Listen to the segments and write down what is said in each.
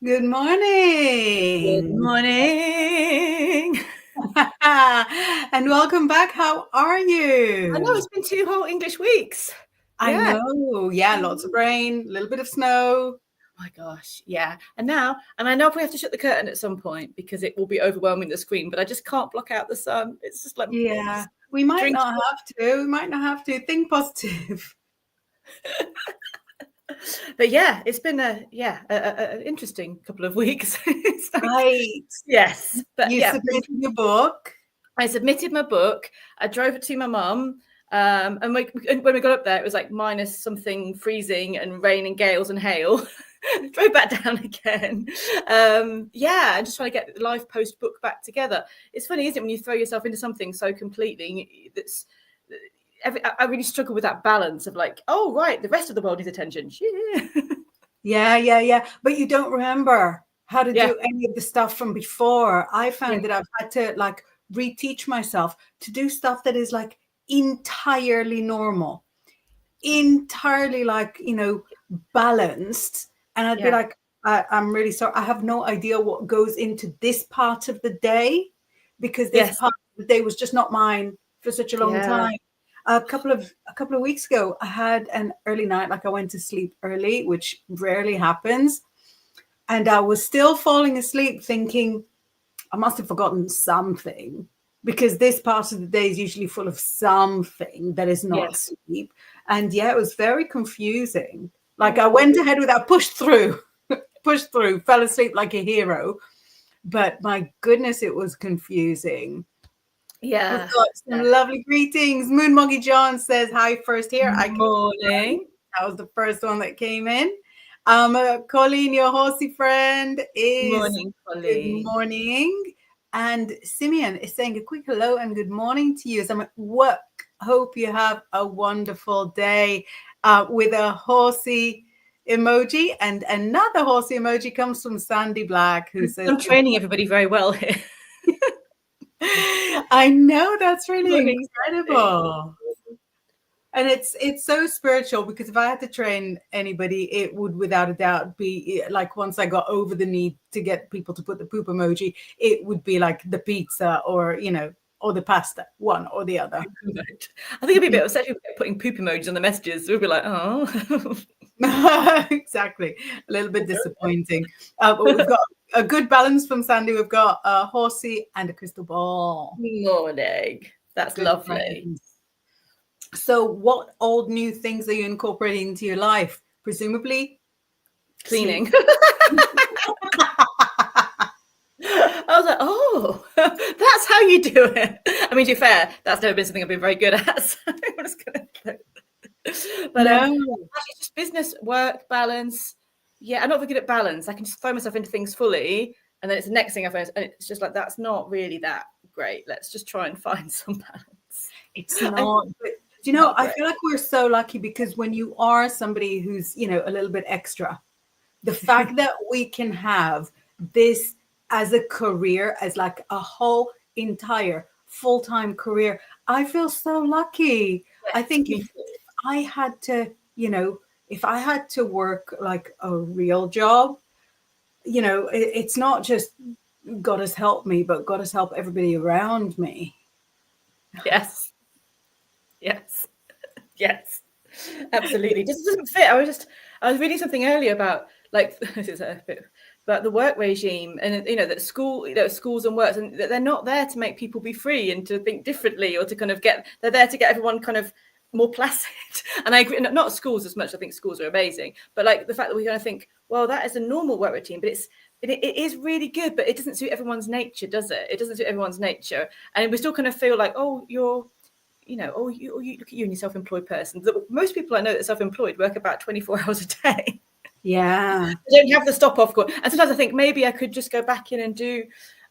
Good Good morning. morning. And welcome back. How are I know you? it's been 2 whole English weeks. I Yeah. know. Yeah, lots of rain, a little bit of snow. Oh my gosh. Yeah. And I know if we have to shut the curtain at some point because it will be overwhelming the screen, but I just can't block out the sun. It's just like Yeah, we might drink. not have to. We might not have to. Think positive. But yeah, it's been an interesting couple of weeks. It's like, Right. yes. But You yeah, submitted your book. I submitted my book. I drove it to my mum. And when we got up there, it was like minus something freezing and rain and gales and hail. Drove back down again. And just trying to get the life post book back together. It's funny, isn't it, when you throw yourself into something so completely that's. I really struggle with that balance of like, oh, right, the rest of the world needs attention. Yeah. But you don't remember how to Yeah. do any of the stuff from before. I Yeah. found that I've had to like reteach myself to do stuff that is like entirely normal, entirely like, balanced. And I'd be Yeah. like, I'm really sorry. I have no idea what goes into this part of the day because this Yes. part of the day was just not mine for such a long Yeah. time. A couple of weeks ago, I had an early night, like I went to sleep early, which rarely happens. And I was still falling asleep thinking, I must have forgotten something because this part of the day is usually full of something that is not Yes. sleep. And yeah, it was very confusing. Like I Oh. went ahead with that, pushed through, fell asleep like a hero. But my goodness, it was confusing. We've Yeah. got some lovely greetings. Moon Moggy John says hi first here. I can Morning. that was the first one that came in. Colleen, your horsey friend, is Morning, good Colleen. morning. And Simeon is saying a quick hello and good morning to you as I'm at work. Hope you have a wonderful day with a horsey emoji. And another horsey emoji comes from Sandy Black, who says, I'm training everybody very well here. I know, that's really Morning, Sandy. incredible. And it's so spiritual because if I had to train anybody, it would without a doubt be like once I got over the need to get people to put the poop emoji, it would be like the pizza or or the pasta, one or the other. I think it'd be a bit upset if we kept putting poop emojis on the messages. We'd be like, oh. Exactly, a little bit disappointing. But we've got a good balance from Sandy. We've got a horsey and a crystal ball. Morning. That's Good lovely. friends. So, what old new things are you incorporating into your life? Presumably, Cleaning. sleep. I was like, oh, that's how you do it. I mean, to be fair, that's never been something I've been very good at. So I'm just gonna. But No. actually, just business, work, balance. Yeah, I'm not very good at balance. I can just throw myself into things fully, and then it's the next thing I find, and it's just like that's not really that great. Let's just try and find some balance. It's not. But Not I great. feel like we're so lucky because when you are somebody who's, a little bit extra, the fact that we can have this as a career, as like a whole entire full-time career, I feel so lucky. I Yes, think me if too. I had to, if I had to work like a real job, it's not just God has helped me, but God has helped everybody around me. Yes, yes, yes, absolutely. Just doesn't fit. I was reading something earlier about like this is a bit about the work regime and that schools and works and that they're not there to make people be free and to think differently or to kind of they're there to get everyone kind of more placid. And I agree, not schools as much. I think schools are amazing, but like the fact that we kind of think, well, that is a normal work routine, but it is really good, but it doesn't suit everyone's nature, does it? It doesn't suit everyone's nature, and we still kind of feel like, oh, you look at you and you're self-employed person. Most people I know that are self-employed work about 24 hours a day. Yeah. They don't have the stop off. And sometimes I think maybe I could just go back in and do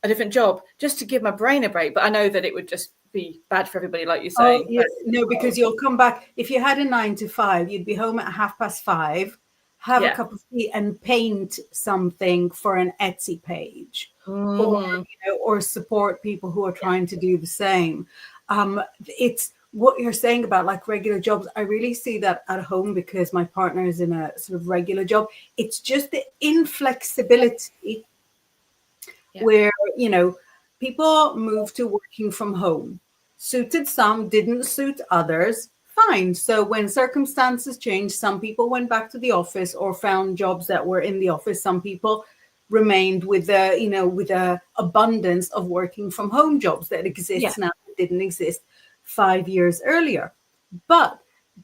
a different job just to give my brain a break. But I know that it would just be bad for everybody, like you're Oh, saying. yeah. No, because you'll come back. If you had a 9 to 5, you'd be home at 5:30, have a Yeah. cup of tea, and paint something for an Etsy page, or Mm-hmm. or support people who are trying to do the same. It's what you're saying about like regular jobs, I really see that at home because my partner is in a sort of regular job. It's just the inflexibility where, you know, people move to working from home. Suited some, didn't suit others. Fine. So when circumstances changed, some people went back to the office or found jobs that were in the office. Some people remained with a, you know, with a abundance of working from home jobs that exists now that didn't exist 5 years earlier. But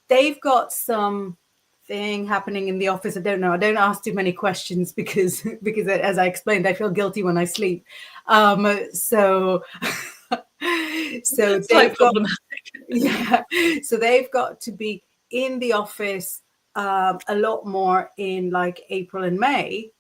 they've got some thing happening in the office. I don't know. I don't ask too many questions because as I explained, I feel guilty when I sleep. So they've got so they've got to be in the office a lot more in like April and May.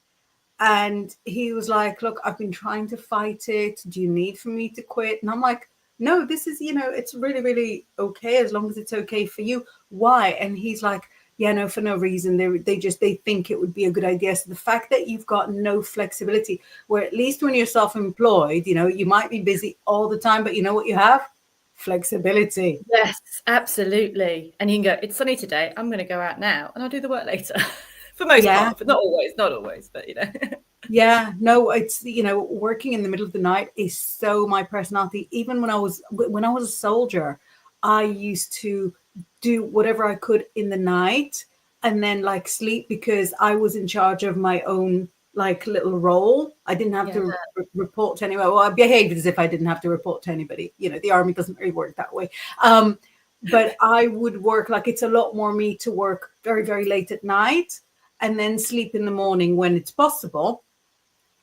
And he was like, look, I've been trying to fight it. Do you need for me to quit? And I'm like, no, this is, you know, it's really, really okay as long as it's okay for you. Why? And he's like, yeah, no, for no reason. They think it would be a good idea. So the fact that you've got no flexibility, where at least when you're self-employed, you know, you might be busy all the time, but you know what you have? Flexibility. Yes, absolutely. And you can go, it's sunny today. I'm going to go out now and I'll do the work later. For most part, but not always, but you know. Yeah, no, it's, you know, working in the middle of the night is so my personality. Even when I was a soldier, I used to do whatever I could in the night and then like sleep because I was in charge of my own like little role. I didn't have to report to anyone. Well, I behaved as if I didn't have to report to anybody. You know, the army doesn't really work that way. But I would work, like it's a lot more me to work very, very late at night and then sleep in the morning when it's possible.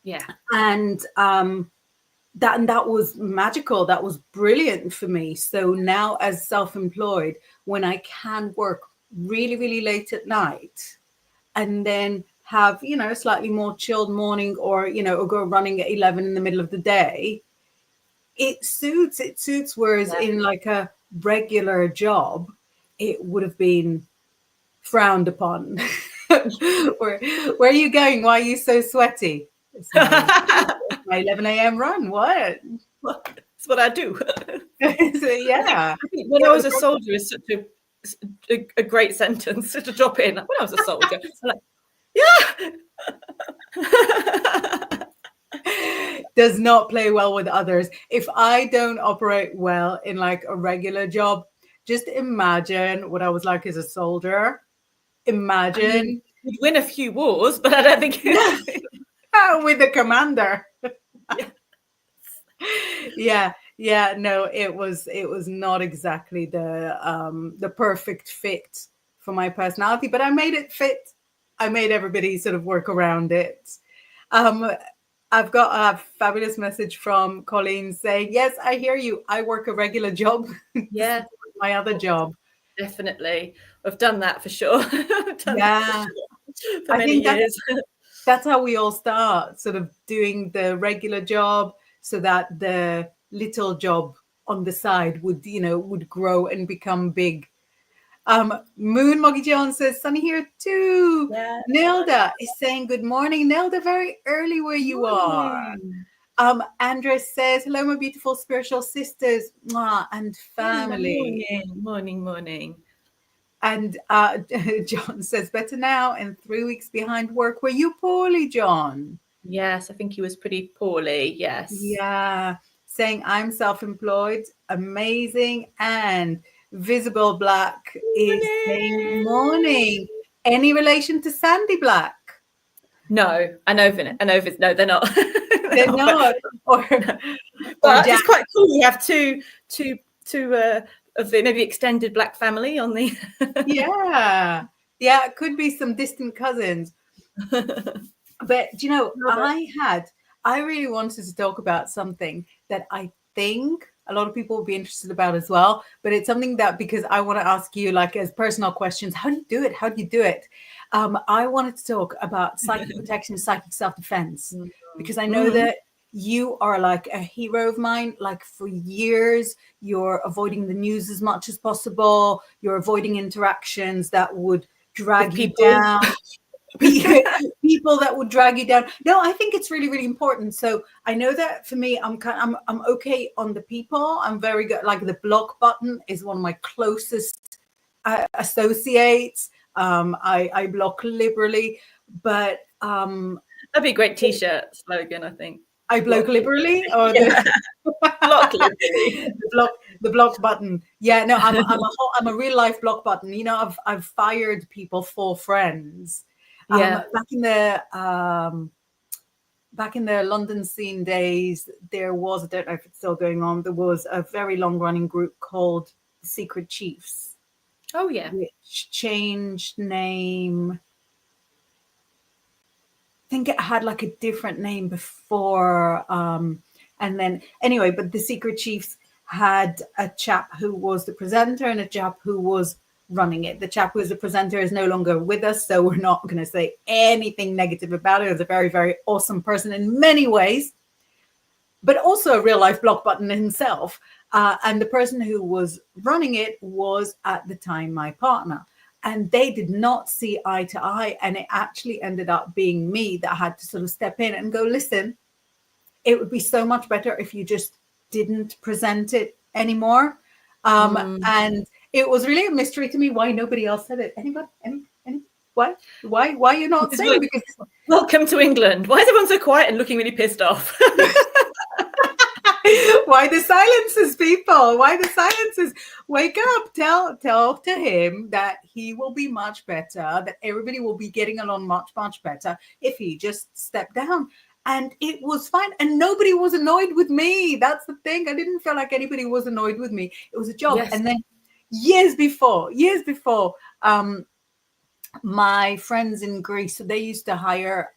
Yeah. And that was magical. That was brilliant for me. So now as self-employed, when I can work really, really late at night and then have, you know, a slightly more chilled morning or, you know, or go running at 11 in the middle of the day, it suits. Whereas in like a regular job, it would have been frowned upon. Where are you going? Why are you so sweaty? It's my 11 a.m. run. What? That's what I do. So, yeah. I think when I was a soldier is such a great sentence to drop in. When I was a soldier, I'm like, yeah. Does not play well with others. If I don't operate well in like a regular job, just imagine what I was like as a soldier. Imagine. I mean, you'd win a few wars, but I don't think with the commander. Yeah, no, it was not exactly the perfect fit for my personality, but I made it fit. I made everybody sort of work around it. I've got a fabulous message from Colleen saying, yes, I hear you. I work a regular job. Yeah. My other job. Definitely. I've done that for sure. Yeah. For many years. That's how we all start, sort of doing the regular job so that the little job on the side would grow and become big. Moon Moggy Jones says, sunny here too. Yeah. Nelda is saying good morning. Nelda, very early where you are. Andres says, hello, my beautiful spiritual sisters and family. Morning. And John says, better now and 3 weeks behind work. Were you poorly, John? Yes, I think he was pretty poorly. Yes. Yeah. Saying I'm self-employed, amazing, and Visible Black is saying morning. Any relation to Sandy Black? No, I know. No, they're not. They're not. But it's quite cool. We have two of the maybe extended Black family on the. Yeah, it could be some distant cousins. But you know, I really wanted to talk about something that I think a lot of people will be interested about as well. But it's something that, because I want to ask you, like, as personal questions, how do you do it? How do you do it? I wanted to talk about psychic protection, psychic self-defense, because I know that you are like a hero of mine. Like for years, you're avoiding the news as much as possible. You're avoiding interactions that would drag you down. people that would drag you down. No, I think it's really, really important. So I know that for me, I'm okay on the people. I'm very good. Like the block button is one of my closest associates. I block liberally, but that'd be a great T-shirt slogan, I think. I block liberally, or block liberally. the block button. Yeah, no, I'm a real life block button. You know, I've fired people for friends. Back in the London scene days, there was, I don't know if it's still going on, there was a very long running group called the Secret Chiefs. Oh yeah. Which changed name. I think it had like a different name before. And then anyway, but the Secret Chiefs had a chap who was the presenter and a chap who was running it. The chap who was the presenter is no longer with us, so we're not going to say anything negative about it. It was a very, very awesome person in many ways, but also a real life block button himself. And the person who was running it was at the time my partner. And they did not see eye to eye. And it actually ended up being me that had to sort of step in and go, listen, it would be so much better if you just didn't present it anymore. And it was really a mystery to me why nobody else said it. Anybody? Any? Why are you not saying? Because welcome to England. Why is everyone so quiet and looking really pissed off? Why the silences, people? Why the silences? Wake up. Tell to him that he will be much better, that everybody will be getting along much, much better if he just stepped down. And it was fine. And nobody was annoyed with me. That's the thing. I didn't feel like anybody was annoyed with me. It was a job. Yes. And then years before, my friends in Greece, so they used to hire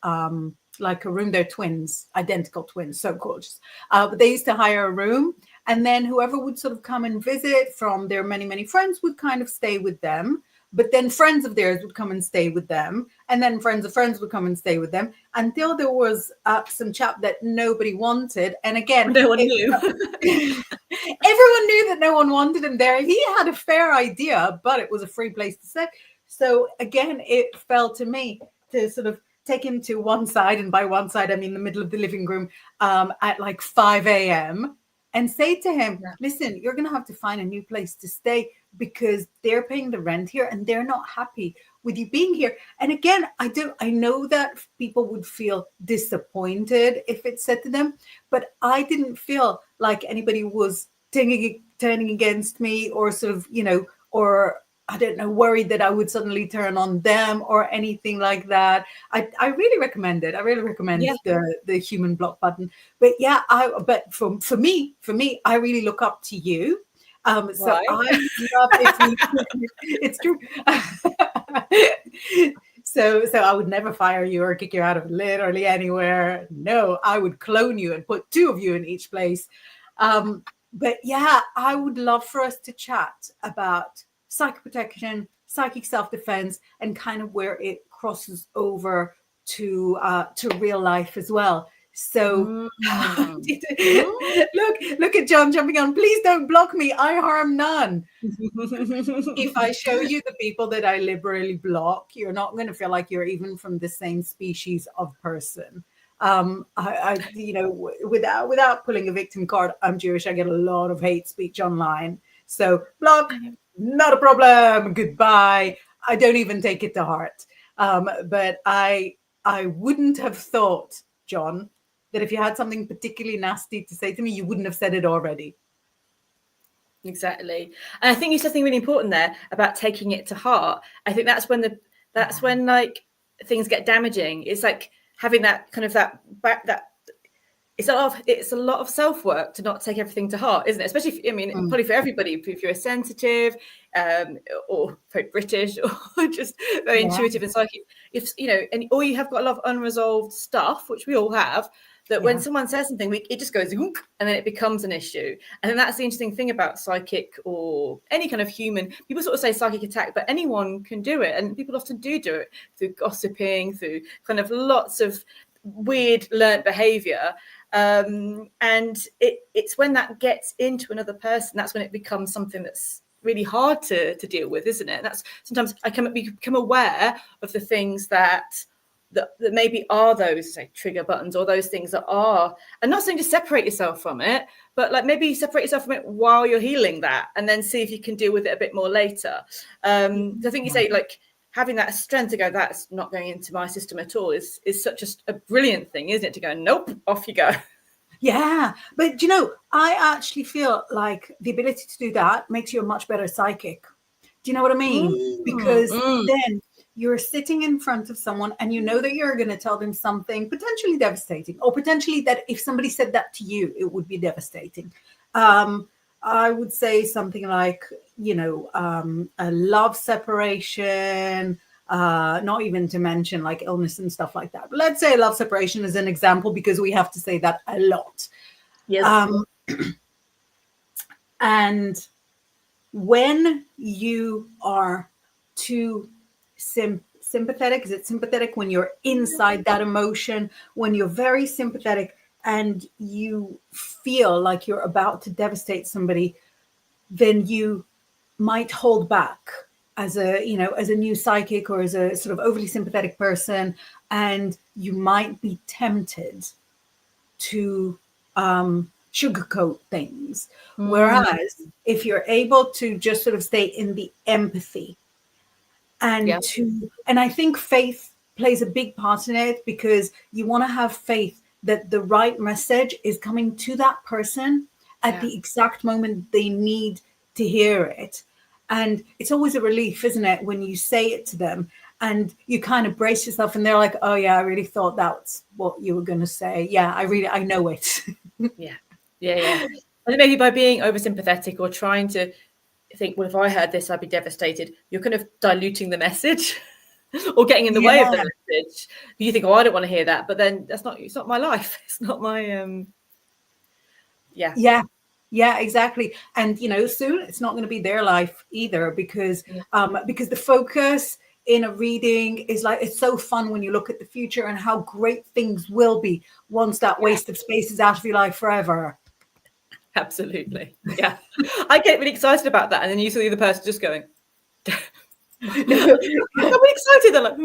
like a room. They're twins, identical twins, so gorgeous. But they used to hire a room, and then whoever would sort of come and visit from their many, many friends would kind of stay with them. But then friends of theirs would come and stay with them, and then friends of friends would come and stay with them until there was some chap that nobody wanted. And again, no one knew. Everyone knew that no one wanted him there. He had a fair idea, but it was a free place to stay. So again, it fell to me to sort of take him to one side, and by one side, I mean the middle of the living room at like 5 a.m. and say to him, listen, you're going to have to find a new place to stay because they're paying the rent here and they're not happy with you being here. And again, I know that people would feel disappointed if it's said to them, but I didn't feel like anybody was turning against me or sort of, you know, or I don't know, worried that I would suddenly turn on them or anything like that. I really recommend it. I really recommend the human block button. But yeah, but for me, I really look up to you. So I love if it's true. So I would never fire you or kick you out of literally anywhere. No, I would clone you and put two of you in each place. But yeah, I would love for us to chat about psychic protection, psychic self-defense, and kind of where it crosses over to real life as well. So look at John jumping on. Please don't block me. I harm none. If I show you the people that I liberally block, you're not going to feel like you're even from the same species of person. I you know, without pulling a victim card, I'm Jewish. I get a lot of hate speech online. So block, not a problem. Goodbye. I don't even take it to heart. But I wouldn't have thought, John, that if you had something particularly nasty to say to me, you wouldn't have said it already. Exactly. And I think you said something really important there about taking it to heart. I think that's when when like things get damaging. It's like having that kind of that it's a lot of self-work to not take everything to heart, isn't it? Especially probably for everybody, if you're sensitive or very British or just very intuitive and psychic, if you know, or you have got a lot of unresolved stuff, which we all have, that when someone says something, it just goes and then it becomes an issue. And then that's the interesting thing about psychic or any kind of human. People sort of say psychic attack, but anyone can do it, and people often do it through gossiping, through kind of lots of weird learnt behavior. And it's when that gets into another person, that's when it becomes something that's really hard to deal with, isn't it? And that's sometimes we become aware of the things that maybe are those, say, trigger buttons, or those things that are, and not saying to separate yourself from it, but like maybe separate yourself from it while you're healing that, and then see if you can deal with it a bit more later. I think you say, like, having that strength to go, that's not going into my system at all, is such a brilliant thing, isn't it? To go, nope, off you go. Yeah, but you know, I actually feel like the ability to do that makes you a much better psychic. Do you know what I mean? Because then you're sitting in front of someone and you know that you're going to tell them something potentially devastating, or potentially that if somebody said that to you, it would be devastating. I would say something like, you know, a love separation, not even to mention like illness and stuff like that. But let's say love separation as an example, because we have to say that a lot. Yes. And when you are too sympathetic, is it sympathetic? When you're inside that emotion, when you're very sympathetic and you feel like you're about to devastate somebody, then you might hold back as a, you know, as a new psychic or as a sort of overly sympathetic person, and you might be tempted to sugarcoat things. Whereas if you're able to just sort of stay in the empathy and and I think faith plays a big part in it, because you want to have faith that the right message is coming to that person at the exact moment they need to hear it. And it's always a relief, isn't it, when you say it to them and you kind of brace yourself and they're like, oh yeah, I really thought that's what you were going to say. Yeah, I know it. Yeah. And maybe by being oversympathetic or trying to think, well, if I heard this, I'd be devastated, you're kind of diluting the message or getting in the way of the message. You think, oh, I don't want to hear that, but then it's not my life. It's not my Yeah, exactly. And you know, soon it's not going to be their life either, because the focus in a reading is like, it's so fun when you look at the future and how great things will be once that waste of space is out of your life forever. Absolutely. Yeah. I get really excited about that. And then you see the other person just going, I'm really excited. They're like,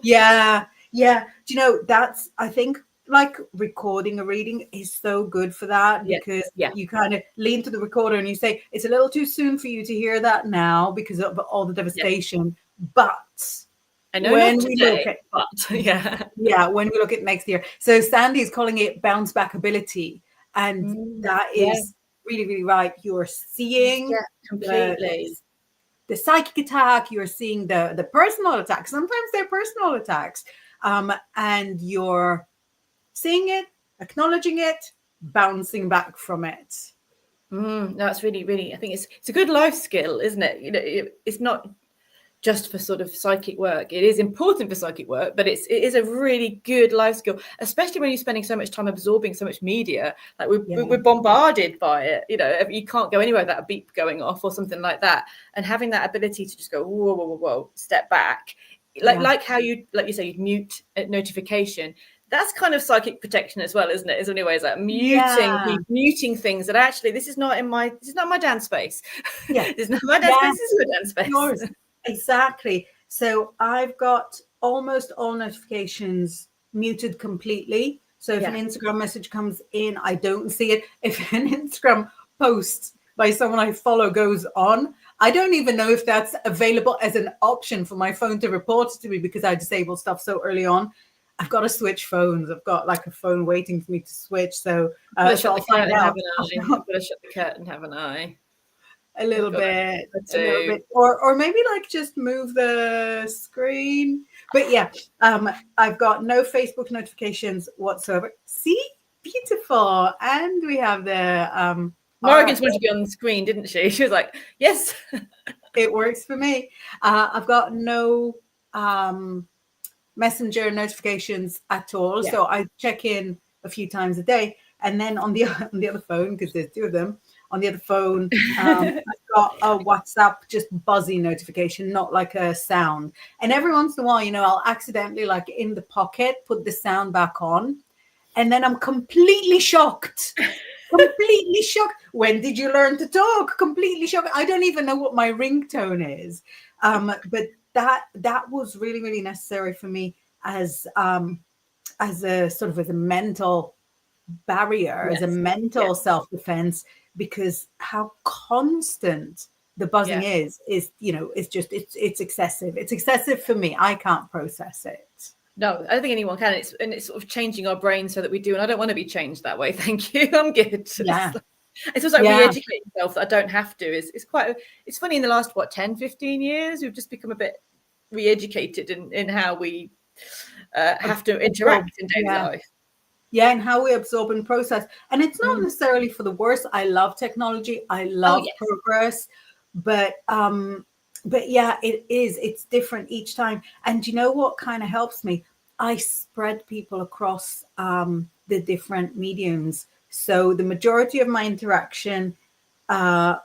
yeah. Do you know, that's, I think, like recording a reading is so good for that, because you kind of lean to the recorder and you say, it's a little too soon for you to hear that now because of all the devastation. But I know when not we today, look at, but when we look at next year. So Sandy is calling it bounce back ability. And that is really, really right. You're seeing completely the psychic attack, you're seeing the personal attack. Sometimes they're personal attacks. And you're seeing it, acknowledging it, bouncing back from it. That's really, really, I think it's a good life skill, isn't it? You know, it's not just for sort of psychic work. It is important for psychic work, but it is a really good life skill, especially when you're spending so much time absorbing so much media. Like we're bombarded by it. You know, you can't go anywhere without a beep going off or something like that. And having that ability to just go, whoa, step back, like how you say you'd mute a notification. That's kind of psychic protection as well, isn't it? Is many ways like muting things that actually this is not my dance space. Yeah, this is not my dance space. This is my dance space. Yours. Exactly. So I've got almost all notifications muted completely. So if an Instagram message comes in, I don't see it. If an Instagram post by someone I follow goes on, I don't even know if that's available as an option for my phone to report to me, because I disabled stuff so early on. I've got to switch phones. I've got like a phone waiting for me to switch. So I'll find out. I've got to shut the curtain, haven't I? A little bit, or maybe like just move the screen. But yeah, I've got no Facebook notifications whatsoever. See, beautiful. And we have the Morgan's wanted to be on the screen, didn't she? She was like, yes. It works for me. I've got no messenger notifications at all. So I check in a few times a day, and then on the other phone, because there's two of them. On the other phone, I've got a WhatsApp just buzzy notification, not like a sound. And every once in a while, you know, I'll accidentally, like in the pocket, put the sound back on. And then I'm completely shocked completely shocked. When did you learn to talk? Completely shocked. I don't even know what my ringtone is. But that was really, really necessary for me as a sort of as a mental barrier, as a mental self-defense, because how constant the buzzing is it's excessive. It's excessive for me. I can't process it. No, I don't think anyone can. It's sort of changing our brains so that we do. And I don't want to be changed that way. Thank you. I'm good. Yeah. It's also like re-educate yourself that I don't have to. It's funny in the last, 10, 15 years, we've just become a bit re-educated in how we have to interact in daily life. Yeah, and how we absorb and process. And it's not necessarily for the worse. I love technology. I love progress. But yeah, it's different each time. And you know what kind of helps me? I spread people across the different mediums. So the majority of my interaction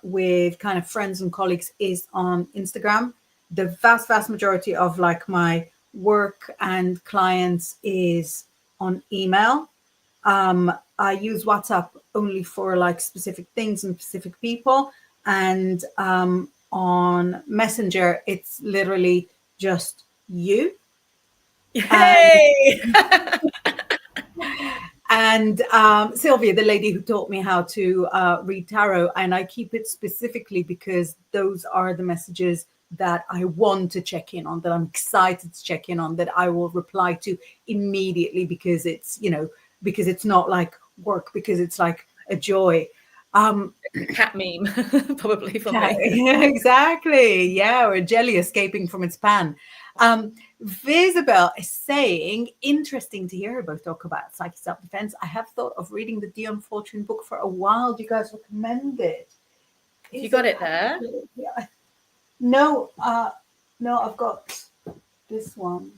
with kind of friends and colleagues is on Instagram. The vast majority of like my work and clients is on email. I use WhatsApp only for like specific things and specific people. And on Messenger, it's literally just you. Yay! And Sylvia, the lady who taught me how to read tarot, and I keep it specifically because those are the messages that I want to check in on, that I'm excited to check in on, that I will reply to immediately because it's, because it's not like work, because it's like a joy. Cat meme, probably for me. Exactly. Yeah, or a jelly escaping from its pan. Visabel is saying, interesting to hear her both talk about psychic self-defense. I have thought of reading the Dion Fortune book for a while. Do you guys recommend it? You got it there? No, I've got this one.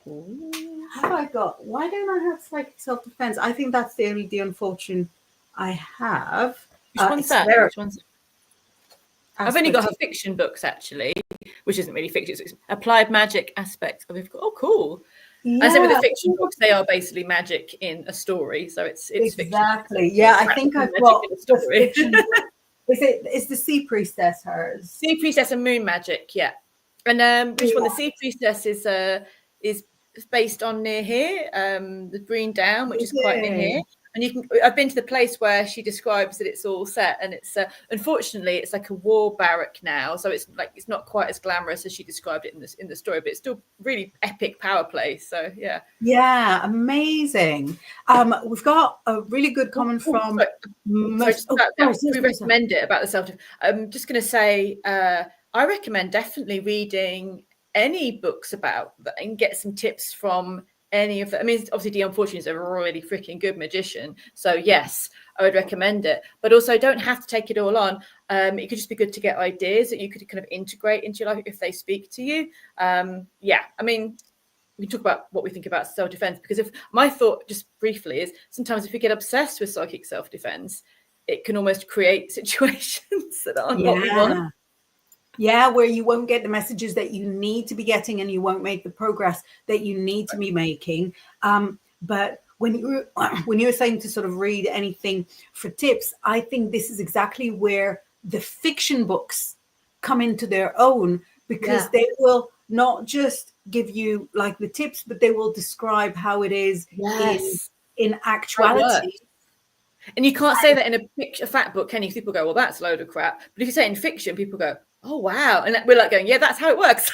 Ooh. Have I got? Why don't I have psychic self-defense? I think that's the only Dion Fortune I have. Which one's that? Which one's? I've only got her fiction books actually, which isn't really fiction. It's applied magic aspects of it. Oh, cool. Yeah. I said with the fiction books, they are basically magic in a story, so it's exactly. Fiction. Yeah, I think I've got the fiction. Is the Sea Priestess hers? Sea Priestess and Moon Magic, yeah. And which one? The Sea Priestess is based on near here, the Green Down, which is quite near here. And I've been to the place where she describes that it's all set, and it's unfortunately it's like a war barrack now, so it's not quite as glamorous as she described it in the story, but it's still really epic power play. So yeah, amazing. We've got a really good comment from. We recommend it about the self. I'm just going to say I recommend definitely reading any books about that and get some tips from any of them. I mean, obviously Dion Fortune is a really freaking good magician, so yes, I would recommend it, but also don't have to take it all on. It could just be good to get ideas that you could kind of integrate into your life if they speak to you. I mean, we can talk about what we think about self-defense, because if my thought just briefly is sometimes if we get obsessed with psychic self-defense, it can almost create situations that aren't what we want. Yeah, where you won't get the messages that you need to be getting, and you won't make the progress that you need to be making. But when you were saying to sort of read anything for tips, I think this is exactly where the fiction books come into their own, because they will not just give you like the tips, but they will describe how it is in actuality. And you can't say that in a fact book, can you? People go, well, that's a load of crap. But if you say it in fiction, people go, oh, wow. And we're like going, yeah, that's how it works.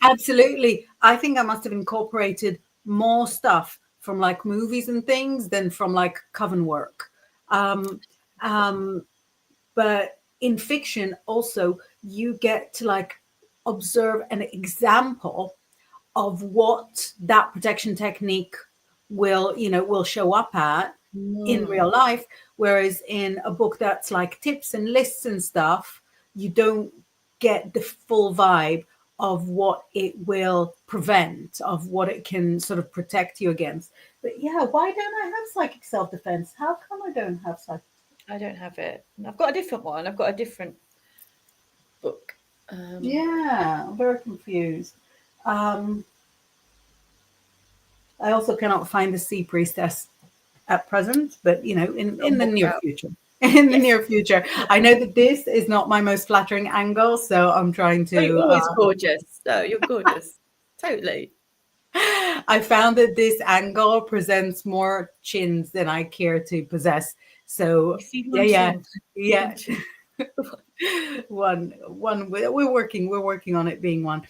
Absolutely. I think I must have incorporated more stuff from like movies and things than from like coven work. But in fiction also, you get to like observe an example of what that protection technique will show up at in real life. Whereas in a book that's like tips and lists and stuff, you don't get the full vibe of what it will prevent, of what it can sort of protect you against. But yeah, why don't I have psychic self-defense? How come I don't have psychic? I don't have it. I've got a different one. I've got a different book. Yeah, I'm very confused. I also cannot find the Sea Priestess at present, but in Don't the walk near out. future. In the Yes. near future, I know that this is not my most flattering angle, so I'm trying Oh, you're to. always gorgeous. No, you're gorgeous. Totally. I found that this angle presents more chins than I care to possess. So You see one yeah, chin. yeah. One chin. one we're working on it being one,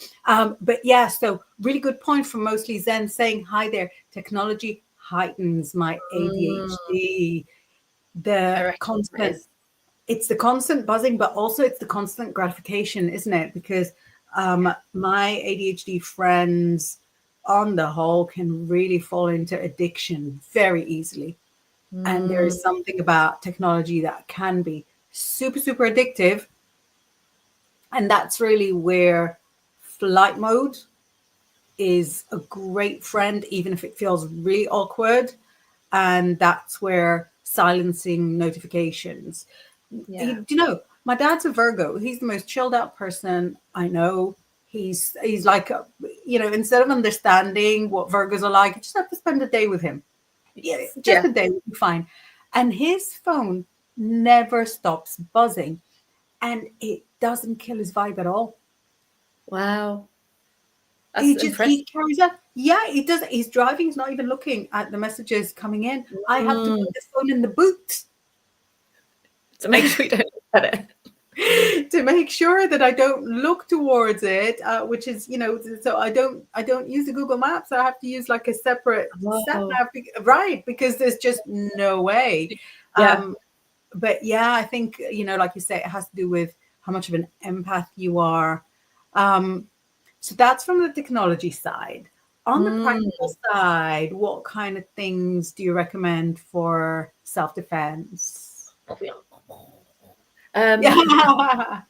but yeah, so really good point from Mostly Zen saying, hi there, technology heightens my ADHD. I The reckon it constant is. It's the constant buzzing, but also it's the constant gratification, isn't it? Because my ADHD friends on the whole can really fall into addiction very easily. And there is something about technology that can be super, super addictive. And that's really where flight mode is a great friend, even if it feels really awkward. And that's where silencing notifications. Yeah. My dad's a Virgo. He's the most chilled out person I know. He's like, instead of understanding what Virgos are like, you just have to spend a day with him. Yeah, just Yeah. a day will be fine. And his phone never stops buzzing, and it doesn't kill his vibe at all. Wow. That's He impressive. carries on. Yeah, he does. He's driving. He's not even looking at the messages coming in. I have to put the phone in the boot To make sure you don't look at it. to make sure that I don't look towards it, which is, so I don't use the Google Maps. I have to use like a separate sat Wow. nav, right? Because there's just no way. Yeah. But yeah, I think, like you say, it has to do with how much of an empath you are. So that's from the technology side. On the practical side, what kind of things do you recommend for self-defense? Yeah.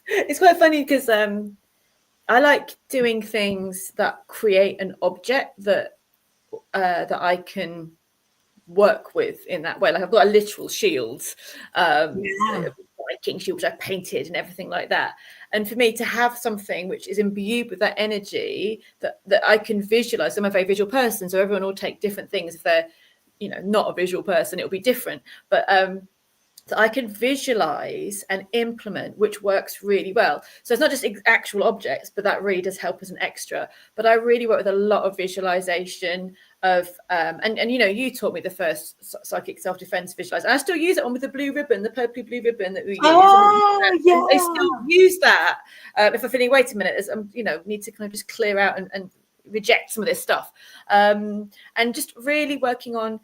It's quite funny because I like doing things that create an object that I can work with in that way. Like I've got a literal shield, Yeah. Viking shield, which I painted and everything like that. And for me to have something which is imbued with that energy that I can visualize. I'm a very visual person, so everyone will take different things. If they're, not a visual person, it'll be different. But so I can visualize and implement, which works really well. So it's not just actual objects, but that really does help as an extra. But I really work with a lot of visualization of, and you taught me the first psychic self-defense visualizer. I still use it on with the blue ribbon, the purpley blue ribbon that we use. Oh, And I still yeah. use that if I'm feeling, wait a minute, as need to kind of just clear out and reject some of this stuff. And just really working on,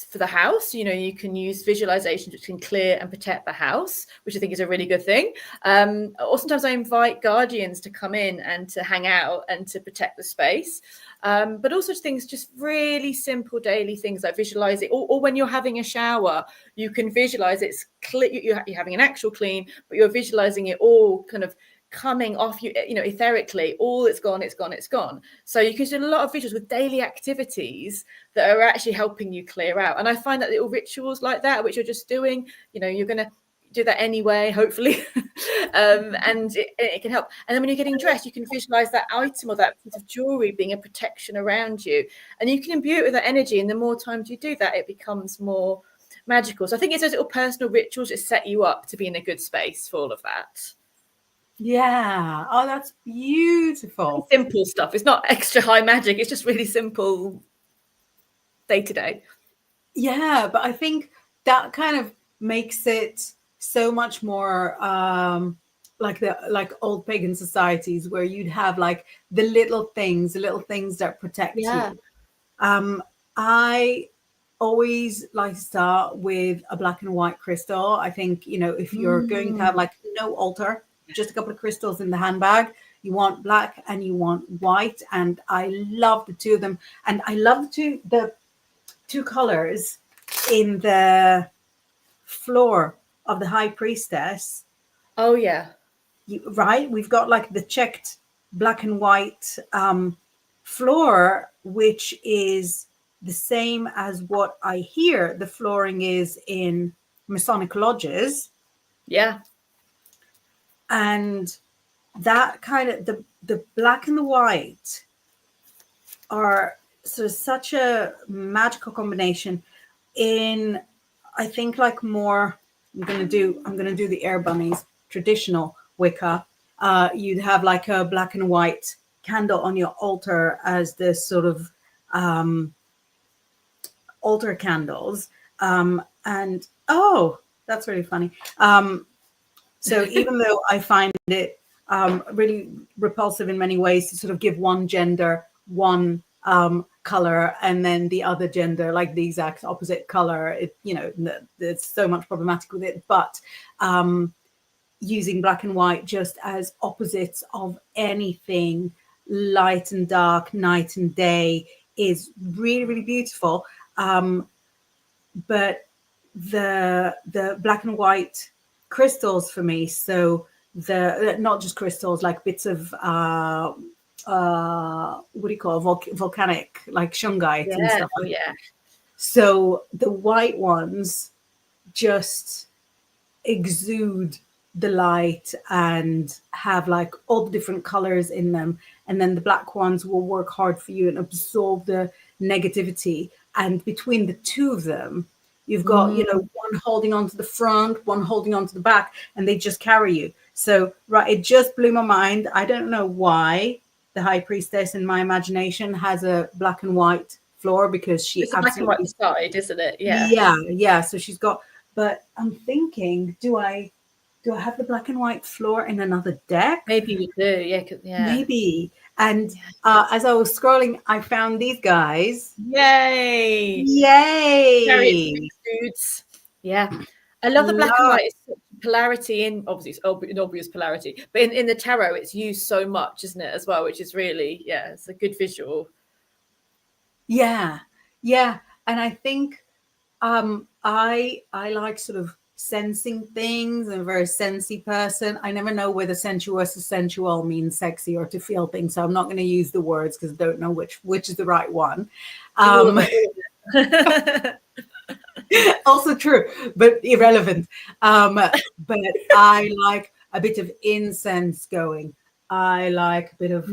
for the house, you can use visualization which can clear and protect the house, which I think is a really good thing. Or sometimes I invite guardians to come in and to hang out and to protect the space. But also things, just really simple daily things like visualize it, or when you're having a shower, you can visualize it's you're having an actual clean, but you're visualizing it all kind of coming off you, etherically, all it's gone. So you can do a lot of visuals with daily activities that are actually helping you clear out. And I find that little rituals like that, which you're just doing, you're going to do that anyway, hopefully. And it can help. And then when you're getting dressed, you can visualize that item or that piece of jewelry being a protection around you, and you can imbue it with that energy. And the more times you do that, it becomes more magical. So I think it's those little personal rituals that set you up to be in a good space for all of that. Yeah. Oh, that's beautiful. Simple stuff. It's not extra high magic. It's just really simple day to day. Yeah, but I think that kind of makes it so much more like old pagan societies where you'd have like the little things that protect you. I always like to start with a black and white crystal. I think, if you're going to have like no altar, just a couple of crystals in the handbag, you want black and you want white. And I love the two of them. And I love the two colors in the floor of the high priestess. Oh, yeah. Right? We've got like the checked black and white floor, which is the same as what I hear the flooring is in Masonic lodges. Yeah. And that kind of the black and the white are so such a magical combination in, I think, like more, I'm gonna do the air bunnies traditional Wicca. You'd have like a black and white candle on your altar as this sort of altar candles. And oh, that's really funny. So even though I find it really repulsive in many ways to sort of give one gender one color and then the other gender like the exact opposite color, there's so much problematic with it. But using black and white just as opposites of anything, light and dark, night and day, is really, really beautiful. But the black and white crystals for me, so the not just crystals, like bits of what do you call volcanic, like shungite and stuff like that. So the white ones just exude the light and have like all the different colors in them, and then the black ones will work hard for you and absorb the negativity. And between the two of them, you've got one holding onto the front, one holding onto the back, and they just carry you. So it just blew my mind. I don't know why the high priestess in my imagination has a black and white floor, because she it's absolutely black and white side, isn't it? Yeah. So she's got, but I'm thinking, do I have the black and white floor in another deck? Maybe you do, yeah. Maybe. And as I was scrolling, I found these guys. Yay! Dudes. Yeah. I love the black and white. It's such polarity in, obviously, it's an obvious polarity, but in the tarot, it's used so much, isn't it, as well, which is really, it's a good visual. Yeah. And I think I like sort of sensing things. I'm a very sensy person. I never know whether sensuous or sensual means sexy or to feel things, so I'm not going to use the words because I don't know which is the right one. Also true, but irrelevant. But I like a bit of incense going. I like a bit of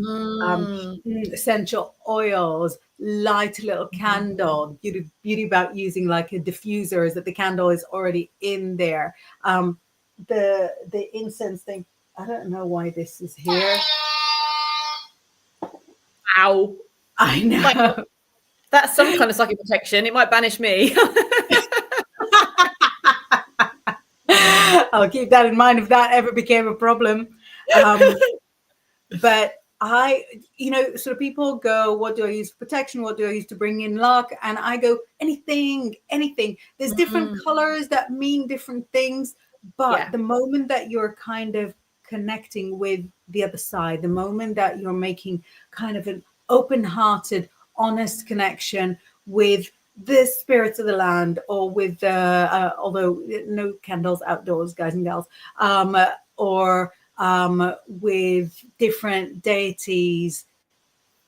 essential oils, light a little candle. Beauty about using like a diffuser is that the candle is already in there. The incense thing, I don't know why this is here. Ow. I know. That's some kind of psychic protection. It might banish me. I'll keep that in mind if that ever became a problem. But sort of people go, what do I use for protection? What do I use to bring in luck? And I go, anything. There's different colors that mean different things. But the moment that you're kind of connecting with the other side, the moment that you're making kind of an open-hearted, honest connection with the spirits of the land, or with although no candles outdoors, guys and gals, or with different deities,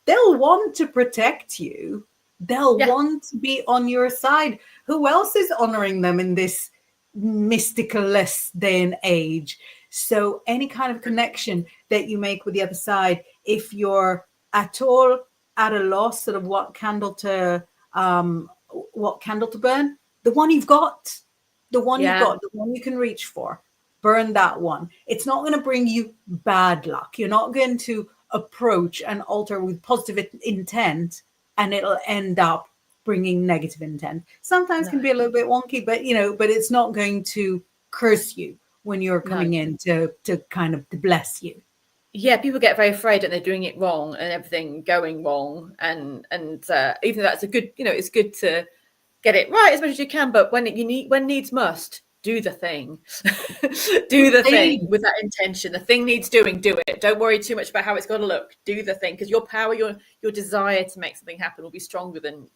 they'll want to protect you. They'll want to be on your side. Who else is honoring them in this mystical-less day and age? So any kind of connection that you make with the other side, if you're at all at a loss sort of what candle to burn, the one you've got, the one you can reach for, burn that one. It's not going to bring you bad luck. You're not going to approach an altar with positive intent and it'll end up bringing negative intent. Sometimes can be a little bit wonky, but it's not going to curse you when you're coming in to kind of bless you. Yeah, people get very afraid that they're doing it wrong and everything going wrong, and even though that's a good, it's good to get it right as much as you can. But when needs must, do the thing, do the thing with that intention. The thing needs doing, do it. Don't worry too much about how it's got to look. Do the thing, because your power, your desire to make something happen will be stronger than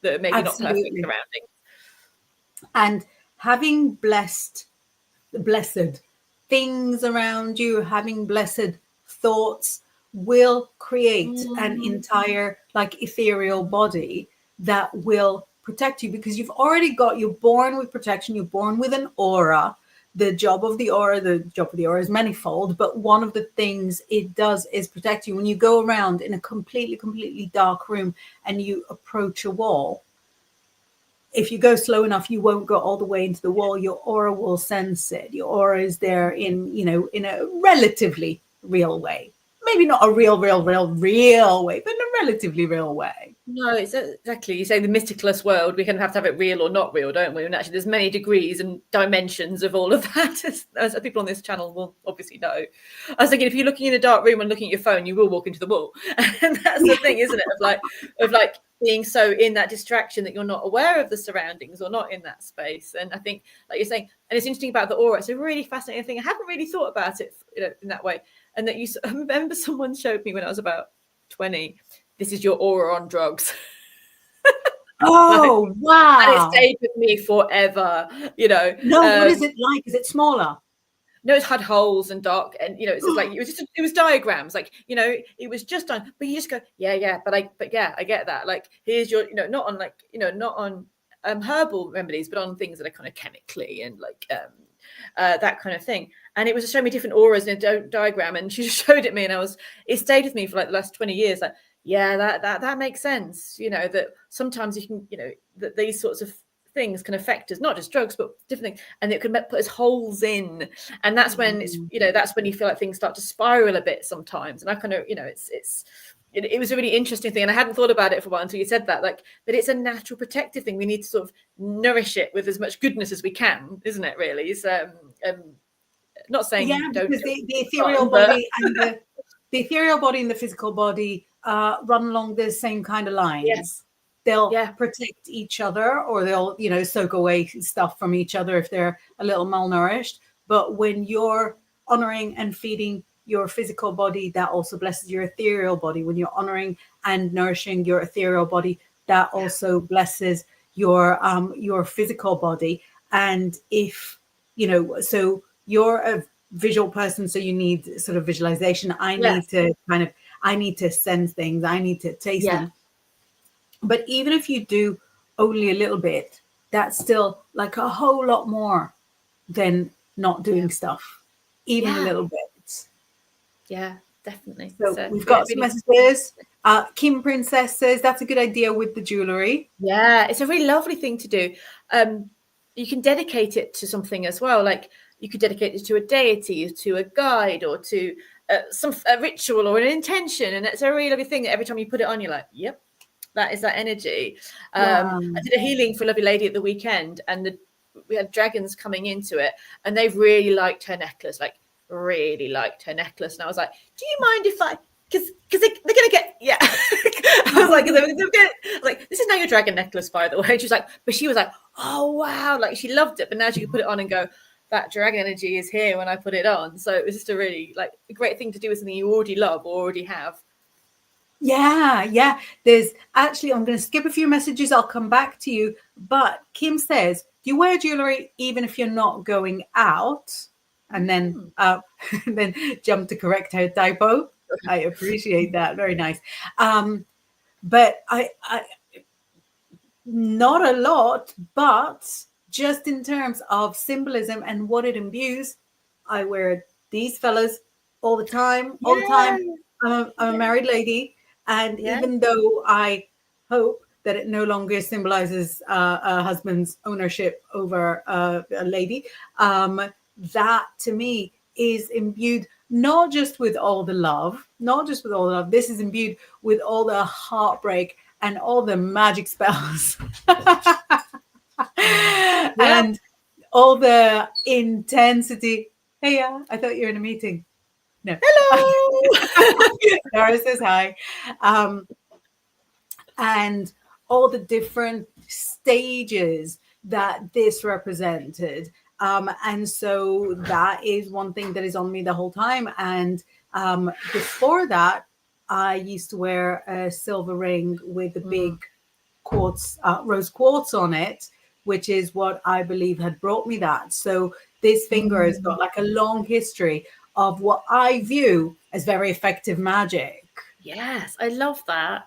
the maybe not perfect surroundings. And having blessed things around you, having blessed thoughts, will create an entire like ethereal body that will protect you, because you're born with protection. You're born with an aura the job of the aura is manifold, but one of the things it does is protect you. When you go around in a completely dark room and you approach a wall, if you go slow enough, you won't go all the way into the wall. Your aura will sense it. Your aura is there in, in a relatively real way. Maybe not a real way, but in a relatively real way. No, it's exactly. You say the mysticalist world, we kind of have to have it real or not real, don't we? And actually, there's many degrees and dimensions of all of that, as people on this channel will obviously know. I was thinking, if you're looking in a dark room and looking at your phone, you will walk into the wall, and that's the thing, isn't it? Of like being so in that distraction that you're not aware of the surroundings or not in that space. And I think, like you're saying, and it's interesting about the aura. It's a really fascinating thing. I haven't really thought about it, in that way. And that I remember someone showed me when I was about 20. This is your aura on drugs. Oh, wow. And it stayed with me forever, No, what is it like? Is it smaller? No, it had holes and dark, and it's just like it was diagrams, like it was just on, but you just go, but I get that. Like, here's your, not on like, not on herbal remedies, but on things that are kind of chemically and like that kind of thing. And it was showing me different auras in a diagram, and she just showed it me, and it stayed with me for like the last 20 years. Like, yeah, that makes sense. That sometimes you can, that these sorts of things can affect us, not just drugs, but different things, and it can put us holes in. And that's when it's, that's when you feel like things start to spiral a bit sometimes. And I kind of, it was a really interesting thing, and I hadn't thought about it for a while until you said that. Like, but it's a natural protective thing. We need to sort of nourish it with as much goodness as we can, isn't it? Really, it's not saying don't. Because the ethereal body and the ethereal body and the physical body run along the same kind of lines. Yes. They'll protect each other, or they'll, soak away stuff from each other if they're a little malnourished. But when you're honoring and feeding your physical body, that also blesses your ethereal body. When you're honoring and nourishing your ethereal body, that also blesses your physical body. And if, so you're a visual person, so you need sort of visualization. I need to sense things. I need to taste them. But even if you do only a little bit, that's still like a whole lot more than not doing stuff, even a little bit. Yeah, definitely. So we've got some messages. Kim Princess says that's a good idea with the jewelry. Yeah, it's a really lovely thing to do. You can dedicate it to something as well. Like, you could dedicate it to a deity, to a guide, or to a ritual or an intention. And it's a really lovely thing that every time you put it on, you're like, yep, that is that energy. I did a healing for a lovely lady at the weekend, and we had dragons coming into it, and they really liked her necklace, And I was like, do you mind if I, because they're going to get, I was like, this is now your dragon necklace, by the way. And she was like, oh, wow. Like, she loved it. But now she could put it on and go, that dragon energy is here when I put it on. So it was just a really a great thing to do with something you already love or already have. Yeah. There's actually, I'm going to skip a few messages. I'll come back to you. But Kim says, do you wear jewelry even if you're not going out? And then then jump to correct her typo. I appreciate that. Very nice. But I not a lot, but just in terms of symbolism and what it imbues, I wear these fellas all the time. I'm a married lady, and even though I hope that it no longer symbolizes a husband's ownership over a lady, that to me is imbued not just with all the love, this is imbued with all the heartbreak and all the magic spells and all the intensity. Hey, I thought you were in a meeting. No. Hello. Dara says hi. And all the different stages that this represented. And so that is one thing that is on me the whole time. And before that, I used to wear a silver ring with a big quartz, rose quartz on it, which is what I believe had brought me that. So this finger has got like a long history of what I view as very effective magic. Yes, I love that.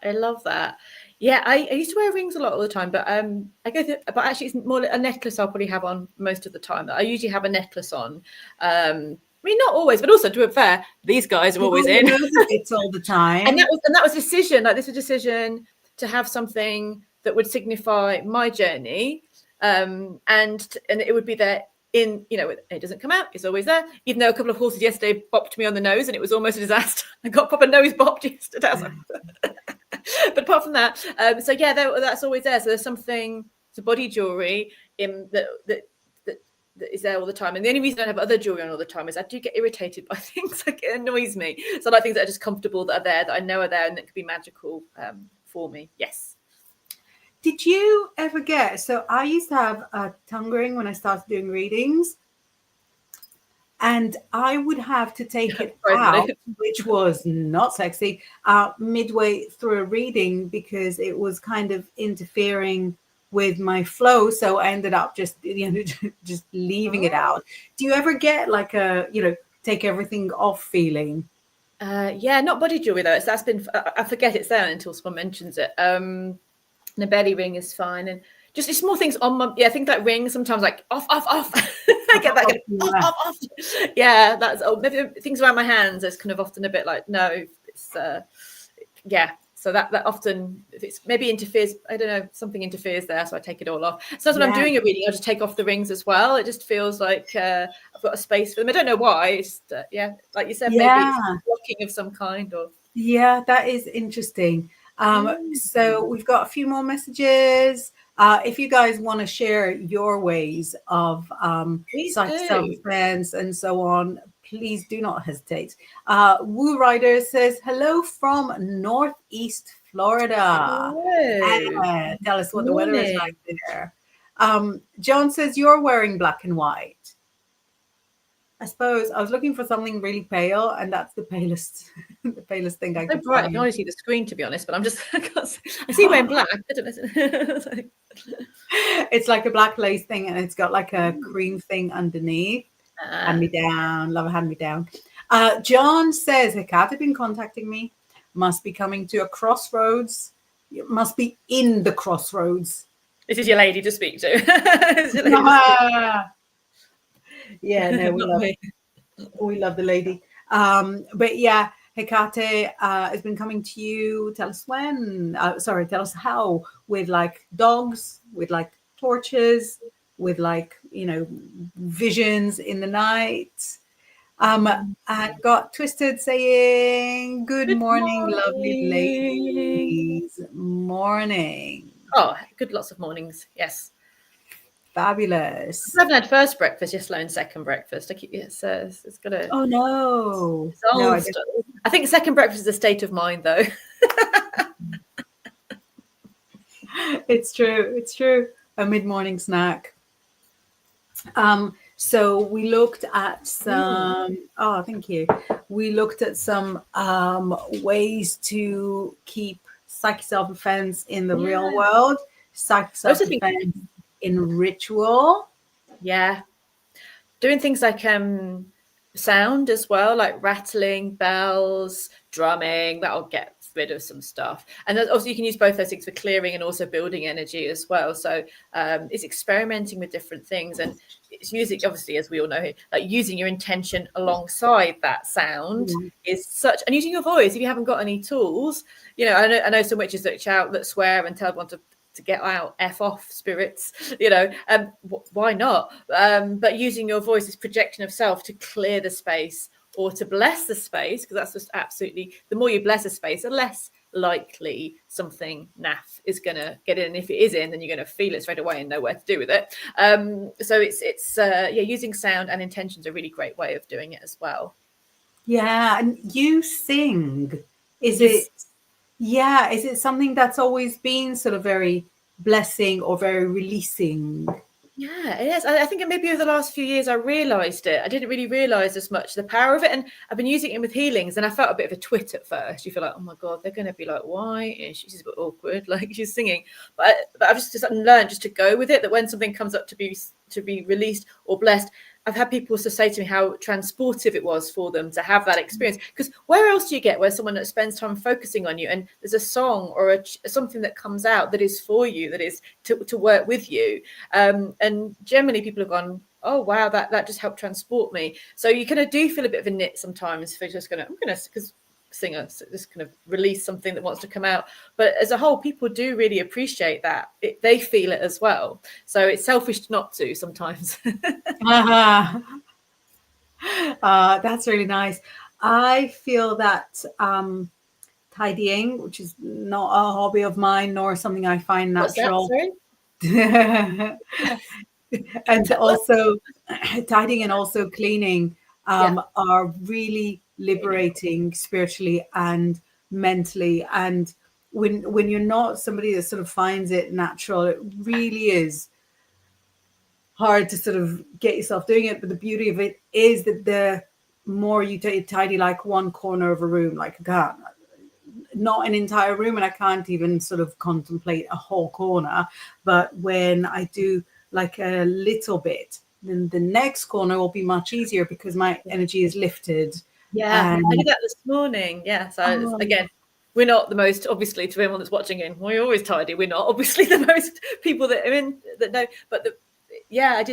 Yeah, I used to wear rings a lot all the time, but but actually it's more a necklace I'll probably have on most of the time. I usually have a necklace on. I mean, not always, but also to be fair, these guys are always in. It's all the time. And that was a decision. Like, this was a decision to have something that would signify my journey, and it would be there in, you know, it doesn't come out, it's always there. Even though a couple of horses yesterday bopped me on the nose, and it was almost a disaster. I got proper nose bopped yesterday. But apart from that, so yeah, that's always there. So there's something, it's a body jewelry in that is there all the time. And the only reason I don't have other jewelry on all the time is I do get irritated by things. Like, it annoys me. So I like things that are just comfortable, that are there, that I know are there, and that could be magical for me. Yes. Did you ever get, so I used to have a tongue ring when I started doing readings, and I would have to take it out, which was not sexy, midway through a reading, because it was kind of interfering with my flow. So I ended up just, you know, just leaving it out. Do you ever get like a, you know, take everything off feeling? Yeah, not body jewelry though. That's been, I forget it's there until someone mentions it. The belly ring is fine, and just small things on my, yeah, things like rings sometimes, like off. I get that off. Yeah, that's maybe things around my hands. It's kind of often a bit like, no, it's yeah. So that often, if it's maybe interferes, I don't know, something interferes there, so I take it all off. So that's when I'm doing a reading, I just take off the rings as well. It just feels like I've got a space for them. I don't know why. It's yeah, like you said, maybe it's blocking of some kind, or yeah, that is interesting. So we've got a few more messages. If you guys want to share your ways of self-defense and so on, please do not hesitate. Woo Rider says, hello from Northeast Florida. Tell us what the weather is like there. John says, you're wearing black and white. I suppose I was looking for something really pale, and that's the palest, the palest thing I could bright. find. I can only see the screen, to be honest, but I'm just, I see wearing black. I don't know. It's like a black lace thing, and it's got like a cream thing underneath. Hand me down, love a hand me down. John says, Hecate have been contacting me. Must be coming to a crossroads. You must be in the crossroads. This is your lady to speak to. Yeah, no, we love the lady. But yeah, Hecate has been coming to you. Tell us when. Tell us how. With like dogs, with like torches, with like, you know, visions in the night. And got twisted saying, Good morning, lovely ladies. Morning. Oh, good, lots of mornings. Yes. Fabulous. I haven't had first breakfast, just alone second breakfast. It's got a. Oh no! I think second breakfast is a state of mind, though. It's true. It's true. A mid-morning snack. So we looked at some. Oh, thank you. We looked at some ways to keep psychic self-defense in the real world. Psychic self-defense in ritual. Yeah, doing things like sound as well, like rattling, bells, drumming. That'll get rid of some stuff. And also you can use both those things for clearing and also building energy as well. So it's experimenting with different things, and it's using, obviously, as we all know, like using your intention alongside that sound is such, and using your voice. If you haven't got any tools, you know, I know some witches that shout, that swear and tell everyone to get out, F off, spirits, you know, why not? But using your voice as projection of self to clear the space or to bless the space, because that's just absolutely, the more you bless a space, the less likely something naff is going to get in. And if it is in, then you're going to feel it straight away and know where to do with it. So it's using sound and intention is a really great way of doing it as well. Yeah, and you sing. Is it something that's always been sort of very blessing or very releasing? Yeah, it is. I think maybe over the last few years I realised it. I didn't really realise as much the power of it, and I've been using it with healings, and I felt a bit of a twit at first. You feel like, oh my God, they're going to be like, why is she's a bit awkward, like she's singing? But I've just learned just to go with it, that when something comes up to be released or blessed, I've had people to say to me how transportive it was for them to have that experience. Because where else do you get where someone that spends time focusing on you and there's a song or something that comes out that is for you, that is to work with you? And generally people have gone, oh, wow, that just helped transport me. So you kind of do feel a bit of a knit sometimes if you're just going to, because singer just kind of release something that wants to come out, but as a whole people do really appreciate that they feel it as well, so it's selfish not to sometimes. That's really nice. I feel that tidying, which is not a hobby of mine nor something I find natural. And also tidying and also cleaning are really liberating spiritually and mentally. And when you're not somebody that sort of finds it natural, it really is hard to sort of get yourself doing it. But the beauty of it is that the more you tidy like one corner of a room, like God, not an entire room, and I can't even sort of contemplate a whole corner, but when I do like a little bit, then the next corner will be much easier because my energy is lifted. I did that this morning. So again, we're not the most, obviously, to anyone that's watching in, we're always tidy, we're not obviously the most people that are in that know, but I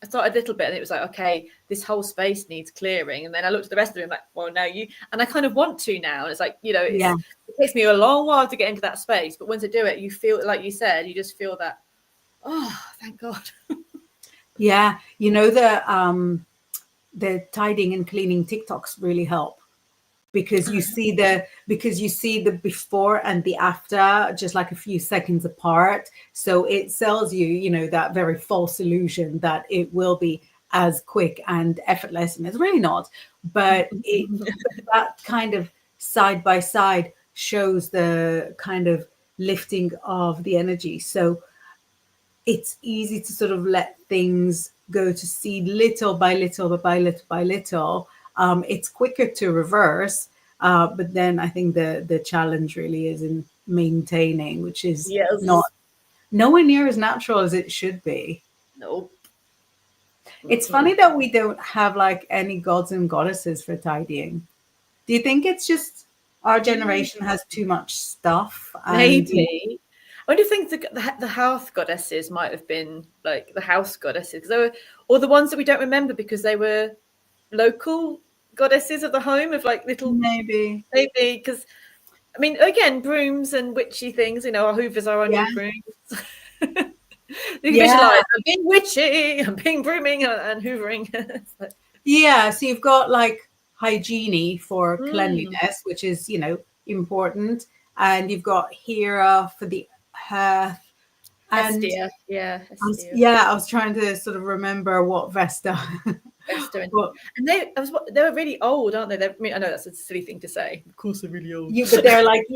started a little bit and it was like, okay, this whole space needs clearing. And then I looked at the rest of the room like, well, now and I kind of want to now. And it's like, it takes me a long while to get into that space. But once I do it, you feel, like you said, you just feel that, oh, thank God. Yeah. The tidying and cleaning TikToks really help because you see the before and the after just like a few seconds apart. So it sells you, that very false illusion that it will be as quick and effortless, and it's really not. But that kind of side by side shows the kind of lifting of the energy. So it's easy to sort of let things go to seed little by little, but by little by little. It's quicker to reverse, but then I think the challenge really is in maintaining, which is not nowhere near as natural as it should be. Nope. It's funny that we don't have like any gods and goddesses for tidying. Do you think it's just our generation has too much stuff? Maybe. I do think the hearth goddesses might have been like the house goddesses, or the ones that we don't remember because they were local goddesses of the home, of like little maybe because I mean, again, brooms and witchy things, our hoovers are our new brooms. You visualize, I'm being witchy, I'm being brooming and hoovering. So you've got like hygiene for cleanliness, which is important, and you've got Hera for the hearth. And Hestia. I was trying to sort of remember what Vesta. And they were really old, aren't they? I mean, I know that's a silly thing to say. Of course, they're really old. But they're like